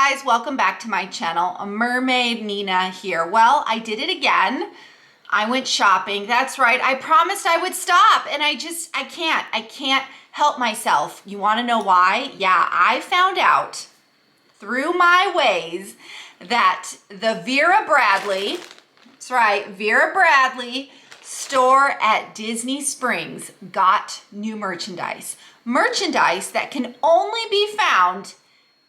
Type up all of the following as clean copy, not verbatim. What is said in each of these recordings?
guys, welcome back to my channel. Mermaid Nina here. Well, I did it again. I went shopping. That's right. I promised I would stop and I can't help myself. You want to know why? Yeah, I found out through my ways that the Vera Bradley, that's right, Vera Bradley store at Disney Springs got new merchandise. Merchandise that can only be found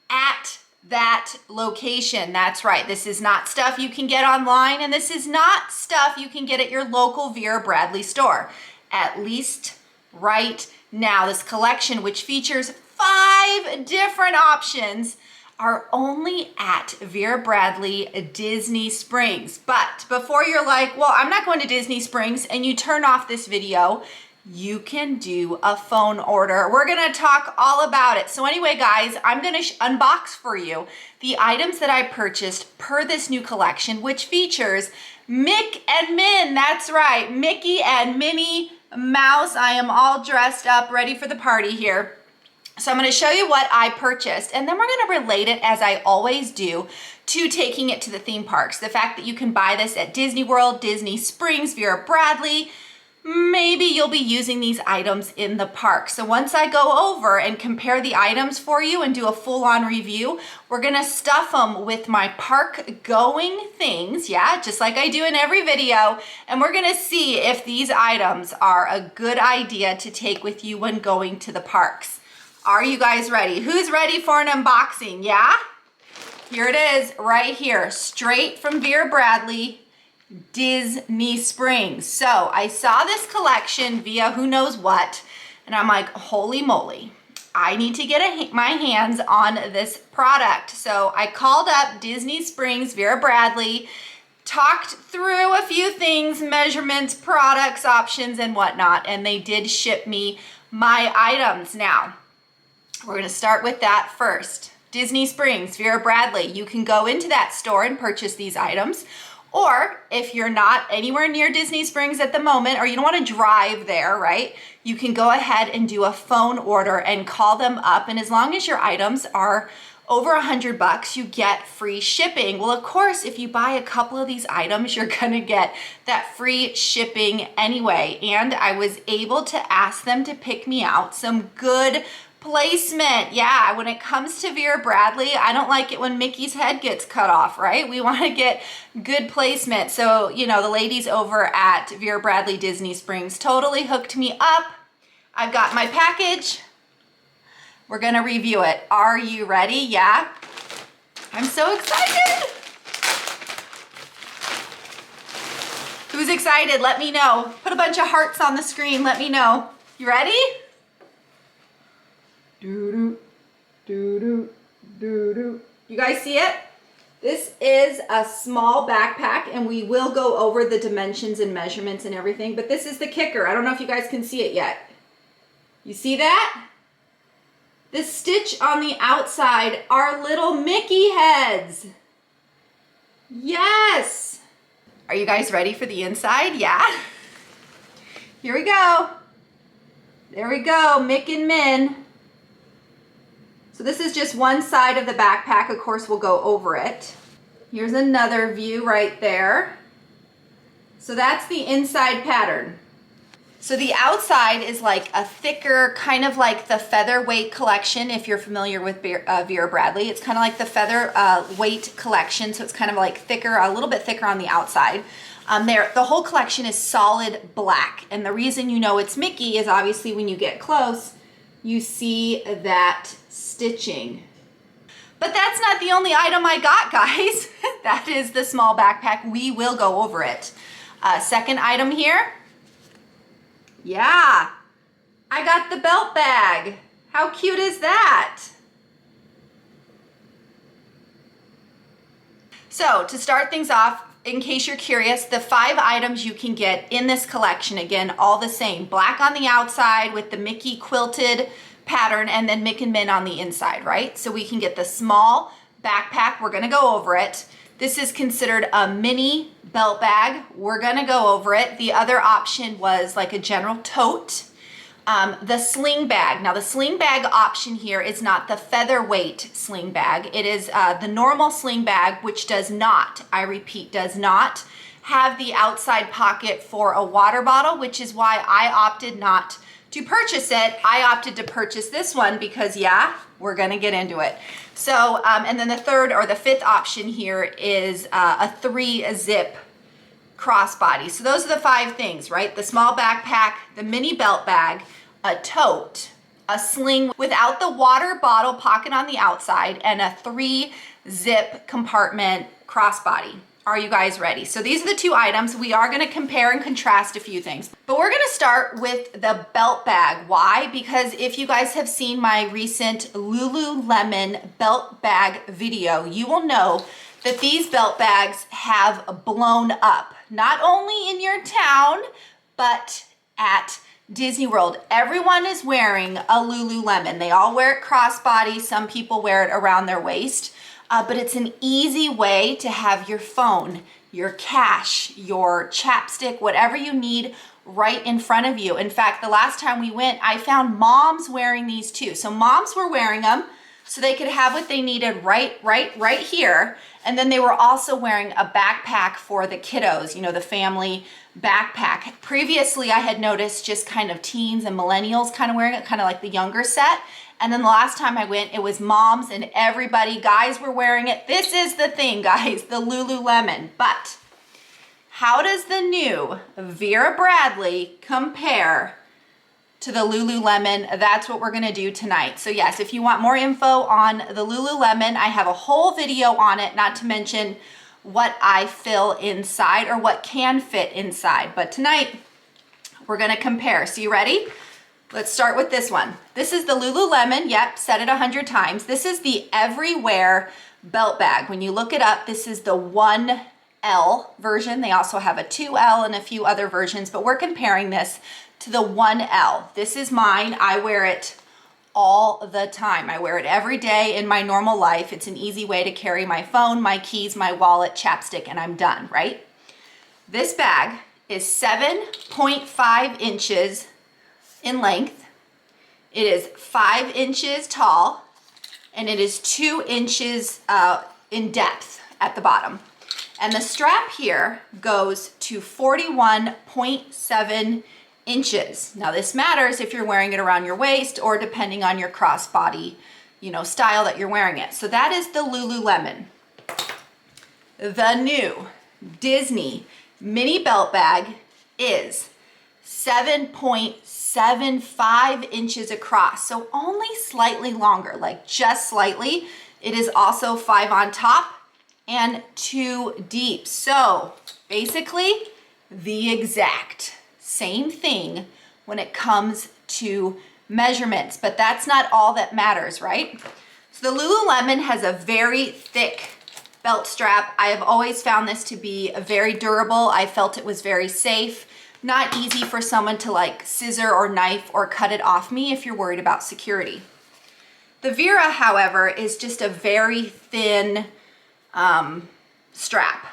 at that location. That's right. This is not stuff you can get online, and this is not stuff you can get at your local Vera Bradley store. At least right now, this collection, which features 5 different options, are only at Vera Bradley Disney Springs. But before you're like, well, I'm not going to Disney Springs, and you turn off this video, you can do a phone order. We're gonna talk all about it. So anyway, guys, I'm gonna unbox for you the items that I purchased per this new collection, which features Mick and Min. That's right, Mickey and Minnie Mouse. I am all dressed up, ready for the party here. So I'm gonna show you what I purchased, and then we're gonna relate it, as I always do, to taking it to the theme parks. The fact that you can buy this at Disney World, Disney Springs, Vera Bradley, maybe you'll be using these items in the park. So once I go over and compare the items for you and do a full-on review, we're gonna stuff them with my park going things, yeah, just like I do in every video, and we're gonna see if these items are a good idea to take with you when going to the parks. Are you guys ready? Who's ready for an unboxing, yeah? Here it is, right here, straight from Vera Bradley, Disney Springs. So I saw this collection via who knows what, and I'm like, holy moly, I need to get my hands on this product. So I called up Disney Springs, Vera Bradley, talked through a few things, measurements, products, options, and whatnot, and they did ship me my items. Now, we're gonna start with that first. Disney Springs, Vera Bradley, you can go into that store and purchase these items. Or if you're not anywhere near Disney Springs at the moment, or you don't want to drive there, right? You can go ahead and do a phone order and call them up. And as long as your items are over $100, you get free shipping. Well, of course, if you buy a couple of these items, you're gonna get that free shipping anyway. And I was able to ask them to pick me out some good placement. Yeah, when it comes to Vera Bradley, I don't like it when Mickey's head gets cut off, right? We want to get good placement. So, you know, the ladies over at Vera Bradley Disney Springs totally hooked me up. I've got my package. We're going to review it. Are you ready? Yeah. I'm so excited. Who's excited? Let me know. Put a bunch of hearts on the screen. Let me know. You ready? Doo-doo, doo-doo, doo-doo. You guys see it? This is a small backpack, and we will go over the dimensions and measurements and everything, but this is the kicker. I don't know if you guys can see it yet. You see that? The stitch on the outside are little Mickey heads. Yes! Are you guys ready for the inside? Yeah? Here we go. There we go, Mick and Min. So this is just one side of the backpack. Of course, we'll go over it. Here's another view right there. So that's the inside pattern. So the outside is like a thicker, kind of like the featherweight collection, if you're familiar with Vera Bradley. It's kind of like the featherweight collection, so it's kind of like thicker, a little bit thicker on the outside. The whole collection is solid black, and the reason you know it's Mickey is obviously when you get close, you see that stitching. But that's not the only item I got, guys. That is the small backpack. We will go over it. Second item here. Yeah, I got the belt bag. How cute is that? So to start things off, in case you're curious, the 5 items you can get in this collection, again, all the same. Black on the outside with the Mickey quilted pattern, and then Mick and Min on the inside, right? So we can get the small backpack. We're gonna go over it. This is considered a mini belt bag. We're gonna go over it. The other option was like a general tote. The sling bag. Now the sling bag option here is not the featherweight sling bag. It is the normal sling bag, which does not, I repeat, does not have the outside pocket for a water bottle, which is why I opted not to purchase it. I opted to purchase this one because, yeah, we're gonna get into it. So, and then the third or the fifth option here is a 3-zip crossbody. So those are the 5 things, right? The small backpack, the mini belt bag, a tote, a sling without the water bottle pocket on the outside, and a 3-zip compartment crossbody. Are you guys ready? So these are the 2 items. We are going to compare and contrast a few things, but we're going to start with the belt bag. Why? Because if you guys have seen my recent Lululemon belt bag video, you will know that these belt bags have blown up, not only in your town, but at Disney World. Everyone is wearing a Lululemon. They all wear it crossbody. Some people wear it around their waist. But it's an easy way to have your phone, your cash, your chapstick, whatever you need right in front of you. In fact, the last time we went, I found moms wearing these too. So moms were wearing them so they could have what they needed right here. And then they were also wearing a backpack for the kiddos, you know, the family backpack. Previously, I had noticed just kind of teens and millennials kind of wearing it, kind of like the younger set. And then the last time I went, it was moms and everybody, guys were wearing it. This is the thing, guys, the Lululemon. But how does the new Vera Bradley compare to the Lululemon? That's what we're gonna do tonight. So yes, if you want more info on the Lululemon, I have a whole video on it, not to mention what I fill inside or what can fit inside. But tonight, we're gonna compare. So you ready? Let's start with this one. This is the Lululemon, yep, said it 100 times. This is the Everywhere belt bag. When you look it up, this is the 1L version. They also have a 2L and a few other versions, but we're comparing this to the 1L. This is mine. I wear it all the time. I wear it every day in my normal life. It's an easy way to carry my phone, my keys, my wallet, chapstick, and I'm done, right? This bag is 7.5 inches in length. It is 5 inches tall, and it is 2 inches in depth at the bottom. And the strap here goes to 41.7 inches. Now this matters if you're wearing it around your waist or depending on your crossbody, you know, style that you're wearing it. So that is the Lululemon. The new Disney mini belt bag is 7.75 inches across, so only slightly longer, like just slightly. It is also 5 on top and 2 deep. So basically the exact same thing when it comes to measurements, but that's not all that matters, right? So the Lululemon has a very thick belt strap. I have always found this to be very durable. I felt it was very safe. Not easy for someone to like scissor or knife or cut it off me if you're worried about security. The Vera, however, is just a very thin strap.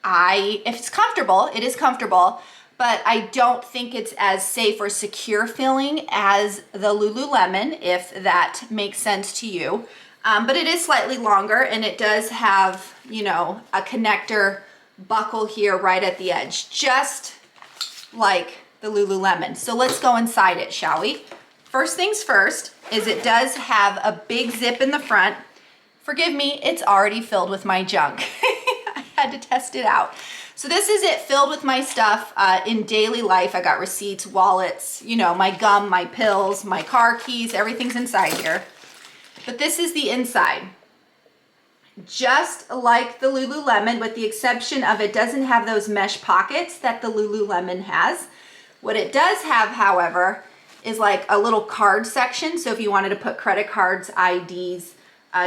If it's comfortable, it is comfortable, but I don't think it's as safe or secure feeling as the Lululemon, if that makes sense to you. But it is slightly longer, and it does have, you know, a connector buckle here right at the edge, just like the Lululemon. So let's go inside it, shall we? First things first is it does have a big zip in the front. Forgive me, it's already filled with my junk. I had to test it out. So this is it, filled with my stuff in daily life. I got receipts, wallets, you know, my gum, my pills, my car keys, everything's inside here. But this is the inside. Just like the Lululemon, with the exception of it doesn't have those mesh pockets that the Lululemon has. What it does have, however, is like a little card section. So if you wanted to put credit cards, IDs,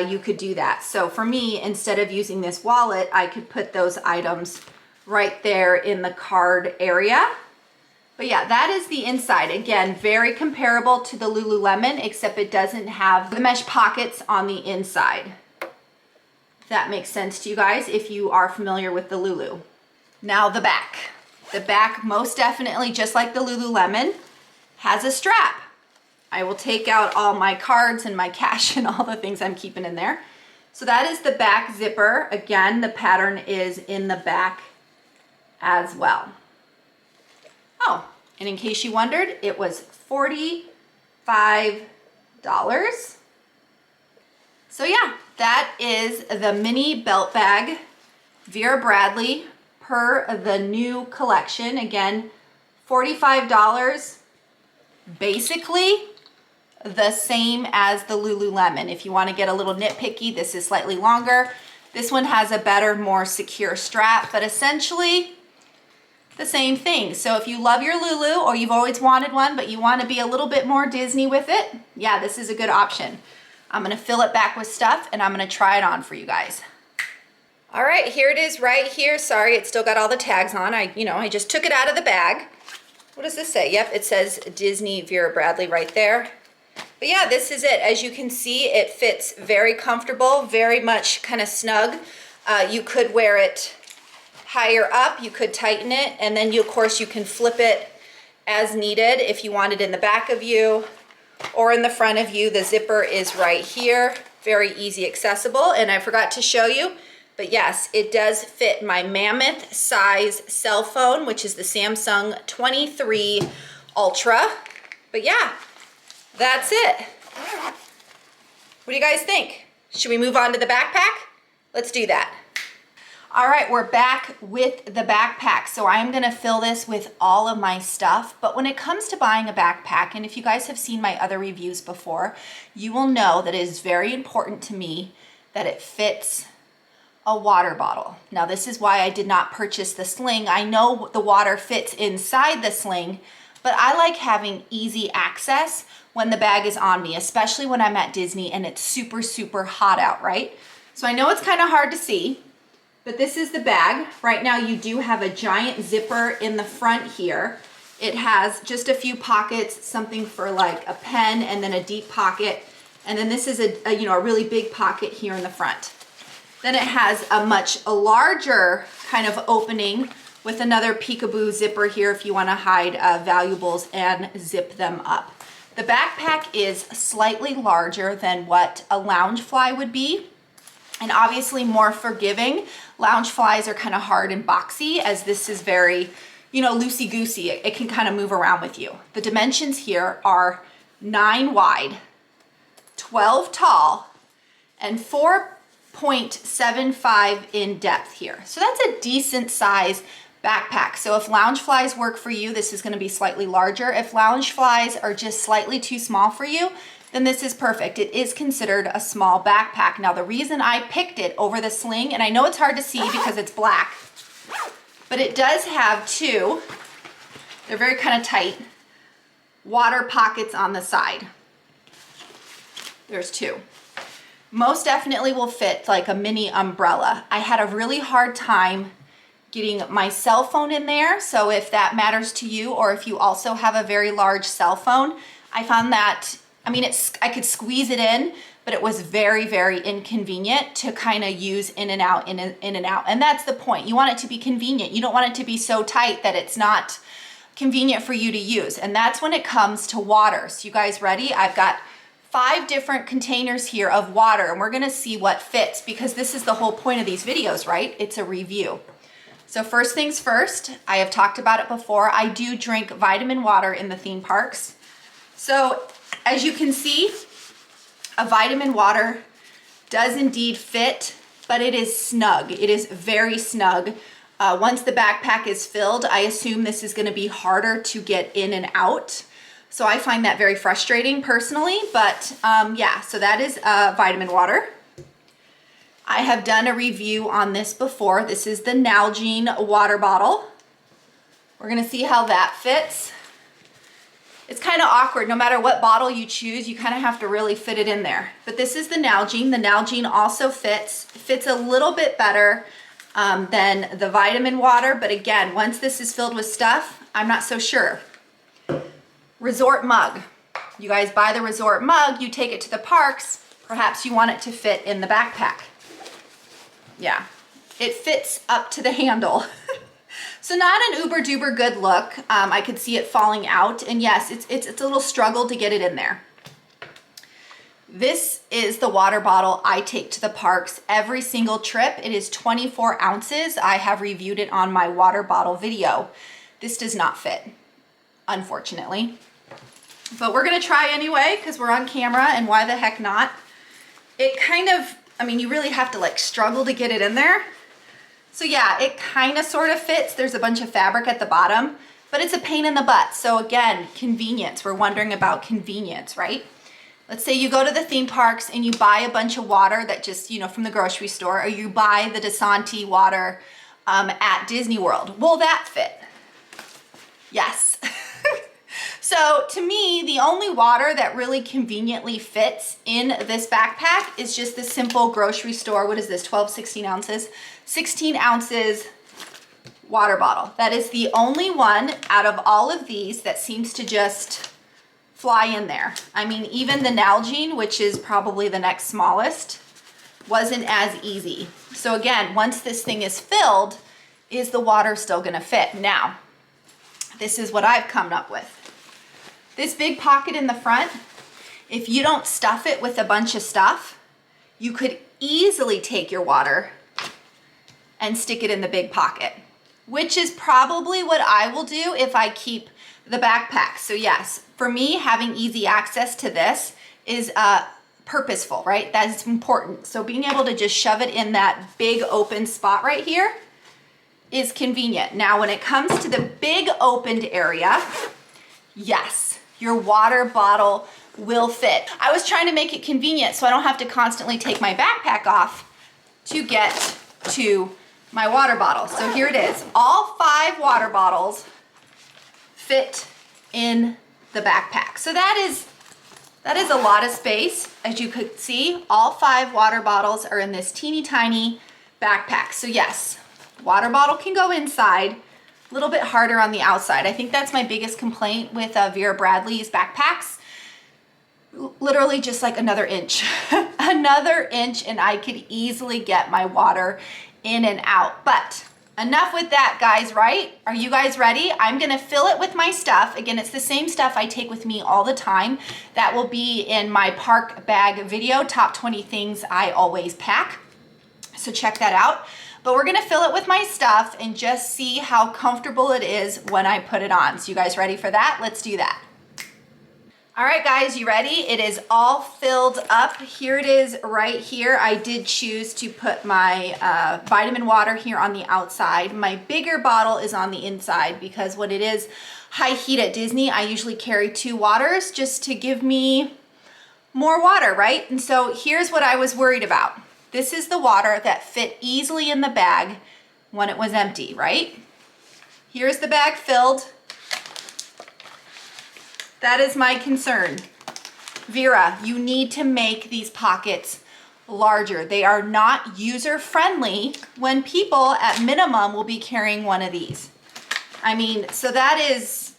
you could do that. So for me, instead of using this wallet, I could put those items right there in the card area. But yeah, that is the inside. Again, very comparable to the Lululemon, except it doesn't have the mesh pockets on the inside. That makes sense to you guys if you are familiar with the Lulu. Now the back. The back, most definitely, just like the Lululemon, has a strap. I will take out all my cards and my cash and all the things I'm keeping in there. So that is the back zipper. Again, the pattern is in the back as well. Oh, and in case you wondered, it was $45. So yeah, that is the mini belt bag, Vera Bradley, per the new collection. Again, $45, basically the same as the Lululemon. If you want to get a little nitpicky, this is slightly longer. This one has a better, more secure strap, but essentially the same thing. So if you love your Lulu, or you've always wanted one, but you want to be a little bit more Disney with it, yeah, this is a good option. I'm going to fill it back with stuff and I'm going to try it on for you guys. All right, here it is right here. Sorry, it's still got all the tags on. I just took it out of the bag. What does this say? Yep, it says Disney Vera Bradley right there. But yeah, this is it. As you can see, it fits very comfortable, very much kind of snug. You could wear it higher up, you could tighten it, and then of course you can flip it as needed if you want it in the back of you or in the front of you. The zipper is right here, very easy accessible. And I forgot to show you, but yes, it does fit my mammoth size cell phone, which is the Samsung 23 Ultra. But yeah, that's it. What do you guys think? Should we move on to the backpack? Let's do that. All right, we're back with the backpack. So I'm gonna fill this with all of my stuff. But when it comes to buying a backpack, and if you guys have seen my other reviews before, you will know that it is very important to me that it fits a water bottle. Now this is why I did not purchase the sling. I know the water fits inside the sling, but I like having easy access when the bag is on me, especially when I'm at Disney and it's super, super hot out, right? So I know it's kind of hard to see, but this is the bag. Right now you do have a giant zipper in the front here. It has just a few pockets, something for like a pen, and then a deep pocket. And then this is a really big pocket here in the front. Then it has a larger kind of opening with another peekaboo zipper here if you want to hide valuables and zip them up. The backpack is slightly larger than what a Loungefly would be, and obviously more forgiving. Loungeflies are kind of hard and boxy, as this is very, loosey-goosey. It can kind of move around with you. The dimensions here are 9 wide, 12 tall, and 4.75 in depth here. So that's a decent size backpack. So if Loungeflies work for you, this is going to be slightly larger. If Loungeflies are just slightly too small for you, then this is perfect. It is considered a small backpack. Now the reason I picked it over the sling, and I know it's hard to see because it's black, but it does have two, they're very kind of tight, water pockets on the side. There's two. Most definitely will fit like a mini umbrella. I had a really hard time getting my cell phone in there. So if that matters to you, or if you also have a very large cell phone, I found that, I could squeeze it in, but it was very, very inconvenient to kind of use in and out, in and out. And that's the point. You want it to be convenient. You don't want it to be so tight that it's not convenient for you to use. And that's when it comes to water. So you guys ready? I've got 5 different containers here of water, and we're gonna see what fits, because this is the whole point of these videos, right? It's a review. So first things first, I have talked about it before, I do drink vitamin water in the theme parks. So as you can see, a vitamin water does indeed fit, but it is snug. It is very snug. Once the backpack is filled, I assume this is gonna be harder to get in and out. So I find that very frustrating personally, but yeah, so that is vitamin water. I have done a review on this before. This is the Nalgene water bottle. We're gonna see how that fits. It's kind of awkward. No matter what bottle you choose, you kind of have to really fit it in there. But this is the Nalgene. The Nalgene also fits a little bit better than the vitamin water. But again, once this is filled with stuff, I'm not so sure. Resort mug. You guys buy the resort mug, you take it to the parks, perhaps you want it to fit in the backpack. Yeah, it fits up to the handle. So not an uber duper good look. I could see it falling out, and yes, it's a little struggle to get it in there. This is the water bottle I take to the parks every single trip. It is 24 ounces. I have reviewed it on my water bottle video. This does not fit, unfortunately. But we're gonna try anyway because we're on camera, and why the heck not? It kind of, I mean, you really have to like struggle to get it in there. So yeah, it kind of sort of fits. There's a bunch of fabric at the bottom, but it's a pain in the butt. So again, convenience. We're wondering about convenience, right? Let's say you go to the theme parks and you buy a bunch of water that just, you know, from the grocery store, or you buy the Dasani water at Disney World. Will that fit? Yes. So to me, the only water that really conveniently fits in this backpack is just the simple grocery store. What is this, 12, 16 ounces? 16 ounces water bottle. That is the only one out of all of these that seems to just fly in there. I mean, even the Nalgene, which is probably the next smallest, wasn't as easy. So again, once this thing is filled, is the water still gonna fit? Now, this is what I've come up with. This big pocket in the front, if you don't stuff it with a bunch of stuff, you could easily take your water and stick it in the big pocket, which is probably what I will do if I keep the backpack. So yes, for me, having easy access to this is purposeful, right? That's important. So being able to just shove it in that big open spot right here is convenient. Now, when it comes to the big opened area, yes, your water bottle will fit. I was trying to make it convenient so I don't have to constantly take my backpack off to get to my water bottle. So here it is. All 5 water bottles fit in the backpack. So that is a lot of space. As you could see, all 5 water bottles are in this teeny tiny backpack. So yes, water bottle can go inside. A little bit harder on the outside. I think that's my biggest complaint with Vera Bradley's backpacks. Literally just like another inch. Another inch, and I could easily get my water in and out. But enough with that, guys, right? Are you guys ready? I'm gonna fill it with my stuff. Again, it's the same stuff I take with me all the time. That will be in my park bag video, top 20 things I always pack. So check that out. But we're gonna fill it with my stuff and just see how comfortable it is when I put it on. So you guys ready for that? Let's do that. All right, guys, you ready? It is all filled up. Here it is right here. I did choose to put my vitamin water here on the outside. My bigger bottle is on the inside because when it is high heat at Disney, I usually carry 2 waters just to give me more water, right? And so here's what I was worried about. This is the water that fit easily in the bag when it was empty, right? Here's the bag filled. That is my concern. Vera, you need to make these pockets larger. They are not user-friendly when people at minimum will be carrying one of these. I mean, so that is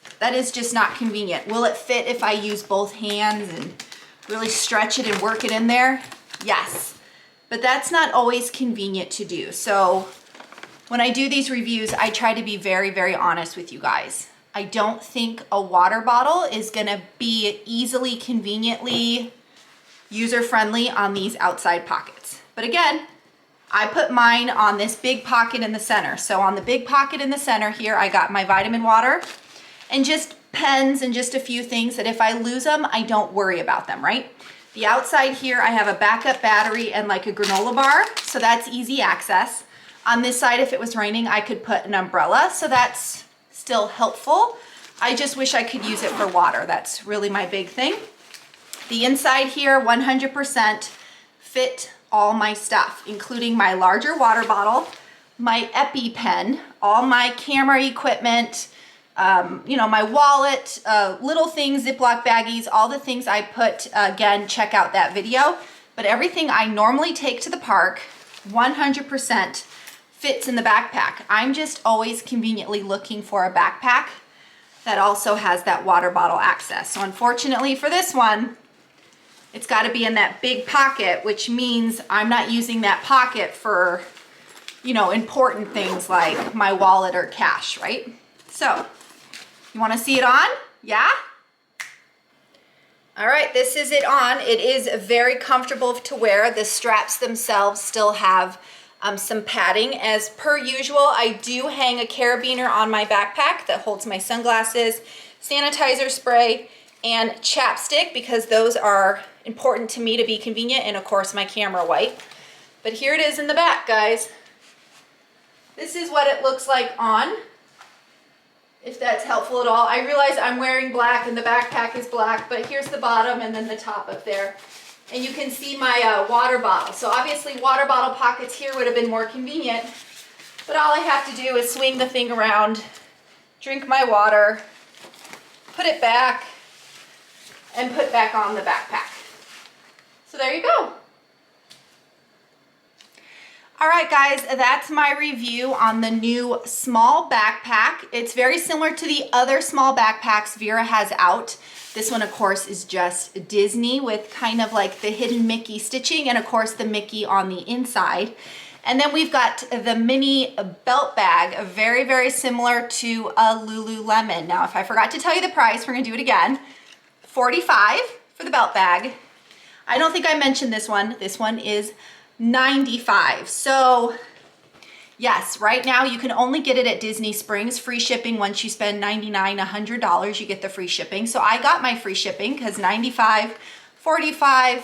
just not convenient. Will it fit if I use both hands and really stretch it and work it in there? Yes. But that's not always convenient to do. So when I do these reviews, I try to be very, very honest with you guys. I don't think a water bottle is gonna be easily, conveniently user-friendly on these outside pockets. But again, I put mine on this big pocket in the center. So on the big pocket in the center here, I got my vitamin water and just pens and just a few things that if I lose them, I don't worry about them, right? The outside here, I have a backup battery and like a granola bar, so that's easy access. On this side, if it was raining, I could put an umbrella, so that's still helpful. I just wish I could use it for water. That's really my big thing. The inside here, 100% fit all my stuff, including my larger water bottle, my EpiPen, all my camera equipment, you know, my wallet, little things, Ziploc baggies, all the things I put, again, check out that video. But everything I normally take to the park, 100% fits in the backpack. I'm just always conveniently looking for a backpack that also has that water bottle access. So unfortunately for this one, it's got to be in that big pocket, which means I'm not using that pocket for you know, important things like my wallet or cash, right? So, you wanna see it on? Yeah? All right, this is it on. It is very comfortable to wear. The straps themselves still have some padding. As per usual, I do hang a carabiner on my backpack that holds my sunglasses, sanitizer spray, and chapstick, because those are important to me to be convenient, and of course my camera wipe. But here it is in the back, guys. This is what it looks like on, if that's helpful at all. I realize I'm wearing black and the backpack is black, but here's the bottom and then the top up there. And you can see my water bottle. So obviously water bottle pockets here would have been more convenient, but all I have to do is swing the thing around, drink my water, put it back, and put back on the backpack. So there you go. All right, guys, that's my review on the new small backpack. It's very similar to the other small backpacks Vera has out. This one, of course, is just Disney with kind of like the hidden Mickey stitching and, of course, the Mickey on the inside. And then we've got the mini belt bag, very, very similar to a Lululemon. Now, if I forgot to tell you the price, we're gonna do it again. $45 for the belt bag. I don't think I mentioned this one. This one is $95. So yes, right now you can only get it at Disney Springs. Free shipping once you spend $99, $100, you get the free shipping. So I got my free shipping because $95, $45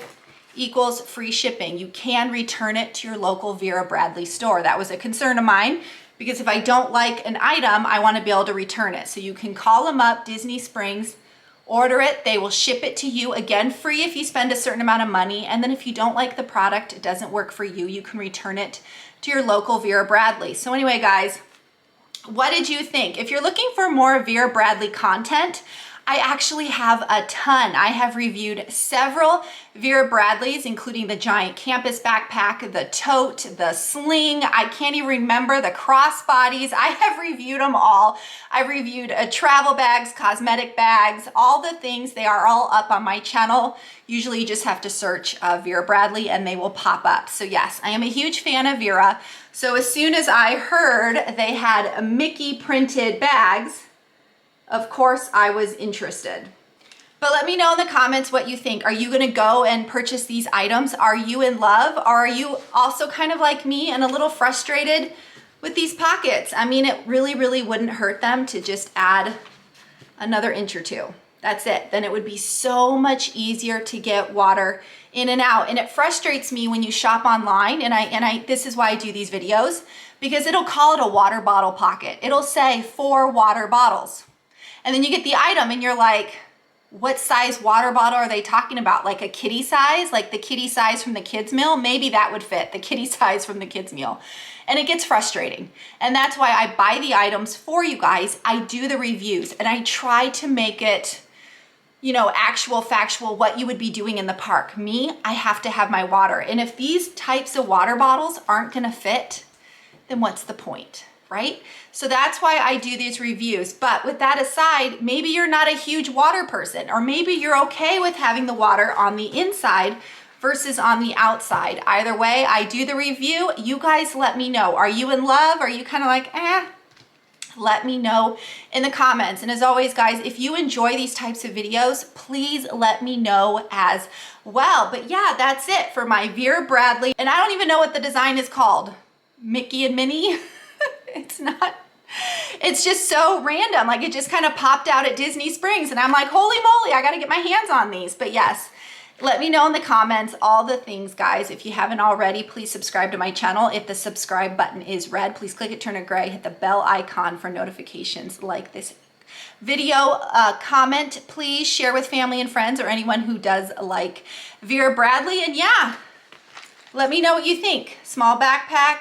equals free shipping. You can return it to your local Vera Bradley store. That was a concern of mine because if I don't like an item, I want to be able to return it. So you can call them up, Disney Springs, order it, they will ship it to you, again, free if you spend a certain amount of money, and then if you don't like the product, it doesn't work for you, you can return it to your local Vera Bradley. So anyway, guys, what did you think? If you're looking for more Vera Bradley content, I actually have a ton. I have reviewed several Vera Bradleys, including the giant campus backpack, the tote, the sling. I can't even remember the crossbodies. I have reviewed them all. I've reviewed travel bags, cosmetic bags, all the things. They are all up on my channel. Usually you just have to search Vera Bradley and they will pop up. So yes, I am a huge fan of Vera. So as soon as I heard they had Mickey printed bags, of course, I was interested. But let me know in the comments what you think. Are you gonna go and purchase these items? Are you in love? Or are you also kind of like me and a little frustrated with these pockets? I mean, it really, really wouldn't hurt them to just add another inch or two. That's it. Then it would be so much easier to get water in and out. And it frustrates me when you shop online, and this is why I do these videos, because it'll call it a water bottle pocket. It'll say 4 water bottles. And then you get the item and you're like, what size water bottle are they talking about? Like a kitty size, like the kitty size from the kids meal? Maybe that would fit, the kitty size from the kids meal. And it gets frustrating. And that's why I buy the items for you guys. I do the reviews and I try to make it, you know, actual, factual, what you would be doing in the park. Me, I have to have my water. And if these types of water bottles aren't gonna fit, then what's the point, right? So that's why I do these reviews. But with that aside, maybe you're not a huge water person, or maybe you're okay with having the water on the inside versus on the outside. Either way, I do the review. You guys let me know. Are you in love? Are you kind of like, eh? Let me know in the comments. And as always, guys, if you enjoy these types of videos, please let me know as well. But yeah, that's it for my Vera Bradley. And I don't even know what the design is called. Mickey and Minnie? It's not. It's just so random. Like it just kind of popped out at Disney Springs and I'm like, holy moly, I got to get my hands on these. But yes, let me know in the comments all the things, guys. If you haven't already, please subscribe to my channel. If the subscribe button is red, please click it, turn it gray, hit the bell icon for notifications like this video. Comment, please share with family and friends or anyone who does like Vera Bradley. And yeah, let me know what you think. Small backpack,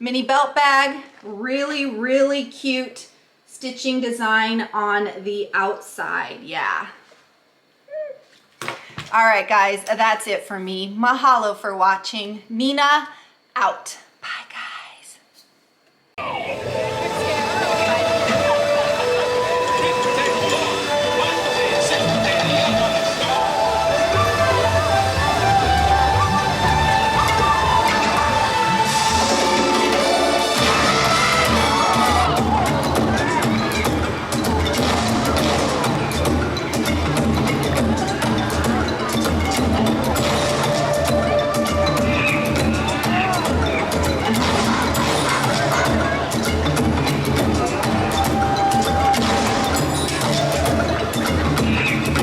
mini belt bag, really, really cute stitching design on the outside. Yeah. All right, guys, that's it for me. Mahalo for watching. Nina, out.